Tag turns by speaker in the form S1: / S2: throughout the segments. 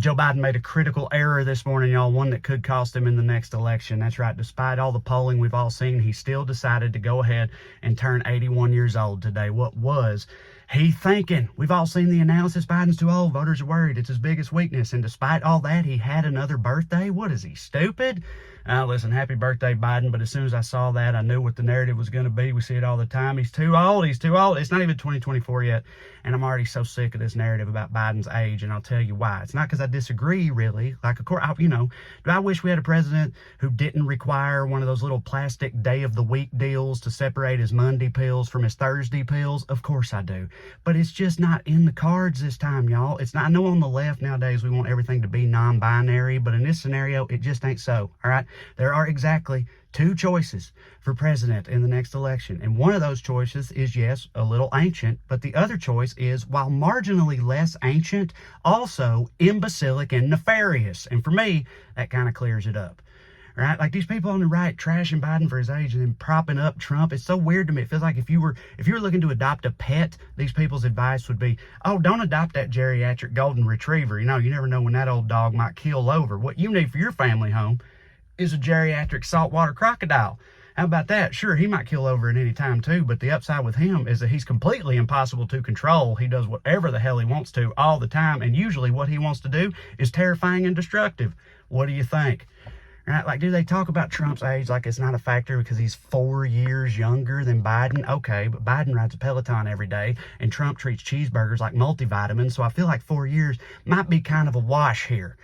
S1: Joe Biden made a critical error this morning, y'all, one that could cost him in the next election. That's right. Despite all the polling we've all seen, he still decided to go ahead and turn 81 years old today. What was he thinking? We've all seen the analysis. Biden's too old. Voters are worried. It's his biggest weakness. And despite all that, he had another birthday. What is he, stupid? Listen, happy birthday, Biden. But as soon as I saw that, I knew what the narrative was going to be. We see it all the time. He's too old. He's too old. It's not even 2024 yet. And I'm already so sick of this narrative about Biden's age. And I'll tell you why. It's not because I disagree, really. Like, of course, do I wish we had a president who didn't require one of those little plastic day of the week deals to separate his Monday pills from his Thursday pills? Of course I do. But it's just not in the cards this time, y'all. It's not. I know on the left nowadays we want everything to be non-binary, but in this scenario, it just ain't so. All right. There are exactly two choices for president in the next election. And one of those choices is, yes, a little ancient, but the other choice is, while marginally less ancient, also imbecilic and nefarious. And for me, that kind of clears it up. Right? Like these people on the right trashing Biden for his age and then propping up Trump. It's so weird to me. It feels like if you were looking to adopt a pet, these people's advice would be, oh, don't adopt that geriatric golden retriever. You never know when that old dog might keel over. What you need for your family home is a geriatric saltwater crocodile. How about that? Sure, he might kill over at any time too, but the upside with him is that he's completely impossible to control. He does whatever the hell he wants to all the time, and usually what he wants to do is terrifying and destructive. What do you think? Right? Like, do they talk about Trump's age like it's not a factor because he's 4 years younger than Biden? Okay, but Biden rides a Peloton every day, and Trump treats cheeseburgers like multivitamins, so I feel like 4 years might be kind of a wash here.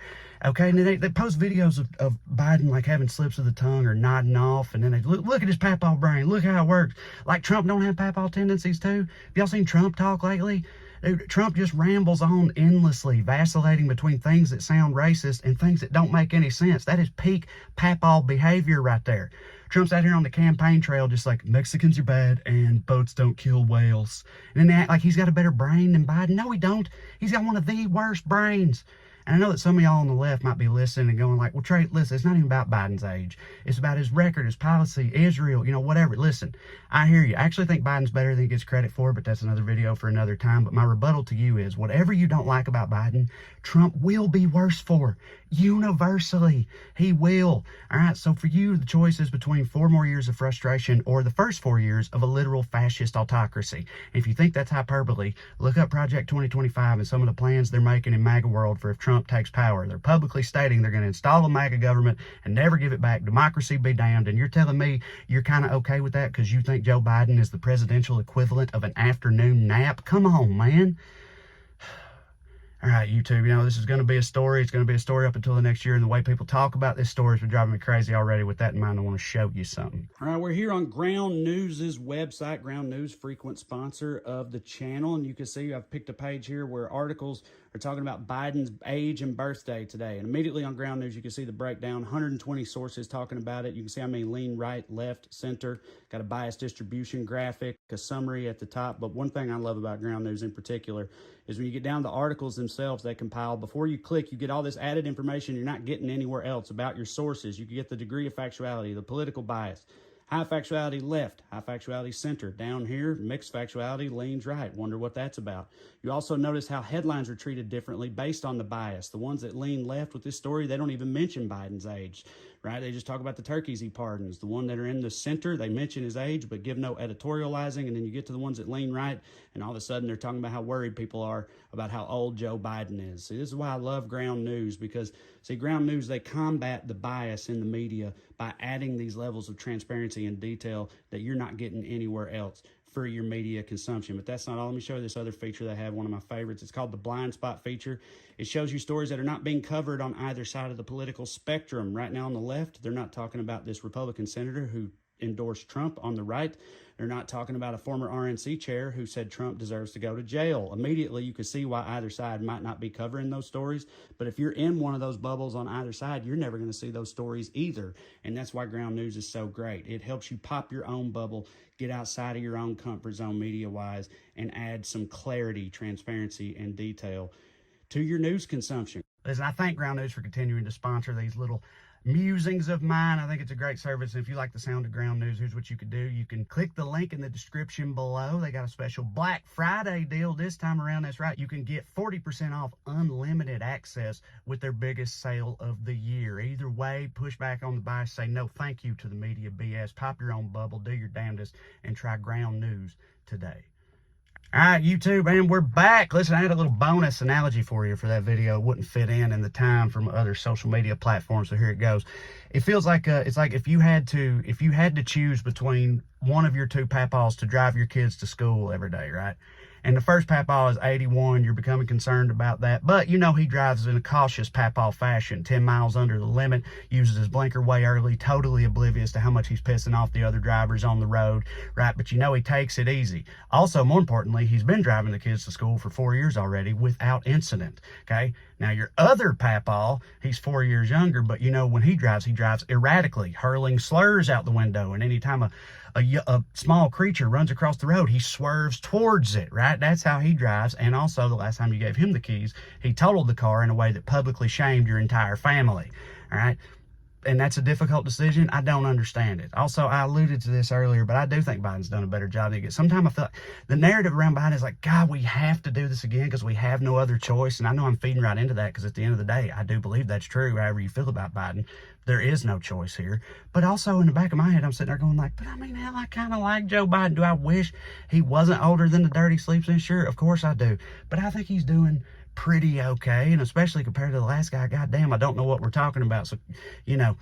S1: Okay, and they post videos of Biden like having slips of the tongue or nodding off, and then they look at his papaw brain, look how it works. Like Trump don't have papaw tendencies too? Have y'all seen Trump talk lately? Dude, Trump just rambles on endlessly, vacillating between things that sound racist and things that don't make any sense. That is peak papaw behavior right there. Trump's out here on the campaign trail just like, Mexicans are bad and boats don't kill whales. And then they act like he's got a better brain than Biden. No, he don't. He's got one of the worst brains. And I know that some of y'all on the left might be listening and going like, well, Trey, listen, it's not even about Biden's age. It's about his record, his policy, Israel, whatever. Listen, I hear you. I actually think Biden's better than he gets credit for, but that's another video for another time. But my rebuttal to you is, whatever you don't like about Biden, Trump will be worse for. Universally, he will. All right, so for you, the choice is between 4 more years of frustration or the first 4 years of a literal fascist autocracy. And if you think that's hyperbole, look up Project 2025 and some of the plans they're making in MAGA world for if Trump takes power. They're publicly stating they're going to install a MAGA government and never give it back. Democracy be damned. And you're telling me you're kind of okay with that because you think Joe Biden is the presidential equivalent of an afternoon nap? Come on, man. All right, YouTube, this is going to be a story. It's going to be a story up until the next year, and the way people talk about this story has been driving me crazy already. With that in mind, I want to show you something. All right, we're here on Ground News' website. Ground News, frequent sponsor of the channel, and you can see I've picked a page here where articles are talking about Biden's age and birthday today. And immediately on Ground News, you can see the breakdown, 120 sources talking about it. You can see how many lean right, left, center, got a biased distribution graphic, a summary at the top. But one thing I love about Ground News in particular is when you get down to the articles themselves they compile, before you click, you get all this added information you're not getting anywhere else about your sources. You can get the degree of factuality, the political bias, high factuality left, high factuality center. Down here, mixed factuality leans right. Wonder what that's about. You also notice how headlines are treated differently based on the bias. The ones that lean left with this story, they don't even mention Biden's age, right? They just talk about the turkeys he pardons. The one that are in the center, they mention his age, but give no editorializing. And then you get to the ones that lean right, and all of a sudden they're talking about how worried people are about how old Joe Biden is. See, this is why I love Ground News, because, see, Ground News, they combat the bias in the media by adding these levels of transparency and detail that you're not getting anywhere else for your media consumption. But that's not all. Let me show you this other feature they have, one of my favorites. It's called the blind spot feature. It shows you stories that are not being covered on either side of the political spectrum. Right now on the left, they're not talking about this Republican senator who endorsed Trump. On the right, they're not talking about a former RNC chair who said Trump deserves to go to jail. Immediately, you can see why either side might not be covering those stories. But if you're in one of those bubbles on either side, you're never going to see those stories either. And that's why Ground News is so great. It helps you pop your own bubble, get outside of your own comfort zone media-wise, and add some clarity, transparency, and detail to your news consumption. Listen, I thank Ground News for continuing to sponsor these little musings of mine. I think it's a great service. If you like the sound of Ground News, here's what you can do. You can click the link in the description below. They got a special Black Friday deal this time around. That's right. You can get 40% off unlimited access with their biggest sale of the year. Either way, push back on the bias, say no thank you to the media BS, pop your own bubble, do your damnedest, and try Ground News today. All right, YouTube, man, we're back. Listen, I had a little bonus analogy for you for that video. It wouldn't fit in the time from other social media platforms, so here it goes. It feels like it's like if you had to choose between one of your two papaws to drive your kids to school every day, right? And the first papaw is 81. You're becoming concerned about that. But you know he drives in a cautious papaw fashion, 10 miles under the limit, uses his blinker way early, totally oblivious to how much he's pissing off the other drivers on the road, right? But you know he takes it easy. Also, more importantly, he's been driving the kids to school for 4 years already without incident, okay? Now, your other papaw, he's 4 years younger, but you know when he drives erratically, hurling slurs out the window. And anytime a small creature runs across the road, he swerves towards it, right? That's how he drives. And also, the last time you gave him the keys, he totaled the car in a way that publicly shamed your entire family, all right? And that's a difficult decision. I don't understand it. Also, I alluded to this earlier, but I do think Biden's done a better job than he gets. Sometimes I feel like the narrative around Biden is like, God, we have to do this again because we have no other choice. And I know I'm feeding right into that because at the end of the day, I do believe that's true, however you feel about Biden. There is no choice here. But also in the back of my head, I'm sitting there going like, but I mean, hell, I kind of like Joe Biden. Do I wish he wasn't older than the dirt he sleeps in? Sure, of course I do. But I think he's doing pretty okay. And especially compared to the last guy, goddamn, I don't know what we're talking about. So, you know,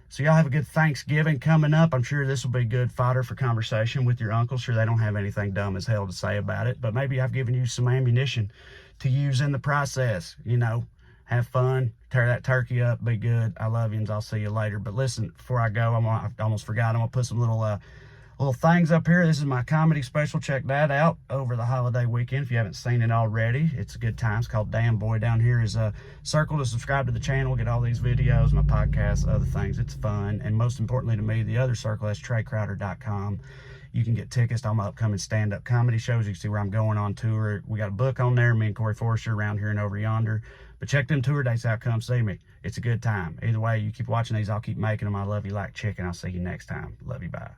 S1: so y'all have a good Thanksgiving coming up. I'm sure this will be good fodder for conversation with your uncles. Sure, they don't have anything dumb as hell to say about it, but maybe I've given you some ammunition to use in the process. You know, have fun, tear that turkey up, be good. I love you, and I'll see you later. But listen, before I go, I almost forgot. I'm gonna put some little things up here. This is my comedy special. Check that out over the holiday weekend if you haven't seen it already. It's a good time. It's called Damn Boy. Down here is a circle to subscribe to the channel, get all these videos, my podcasts, other things. It's fun. And most importantly to me, the other circle, that's TreyCrowder.com. You can get tickets to all my upcoming stand-up comedy shows. You can see where I'm going on tour. We got a book on there, me and Corey Forrester around here and over yonder. But check them tour dates out. Come see me. It's a good time. Either way, you keep watching these. I'll keep making them. I love you like chicken. I'll see you next time. Love you. Bye.